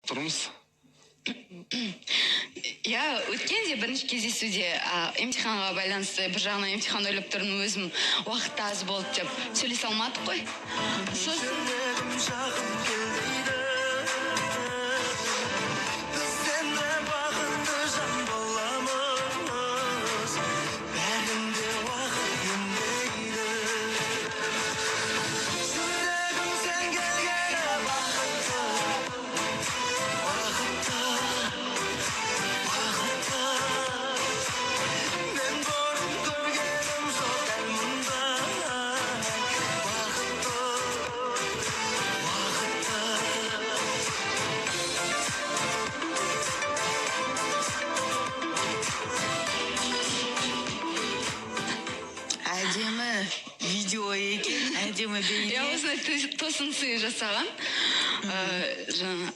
Тұрмыз. Я өткенде бірінші кездесуде емтиханға байланысты бір жағынан емтихан ойлап тұрдым, өзім уақытта аз болды деп сөйлесе алмадық қой. Әдемі видео екен, әдемі бейне. Я осындай тосын сый жасаған. Жаңа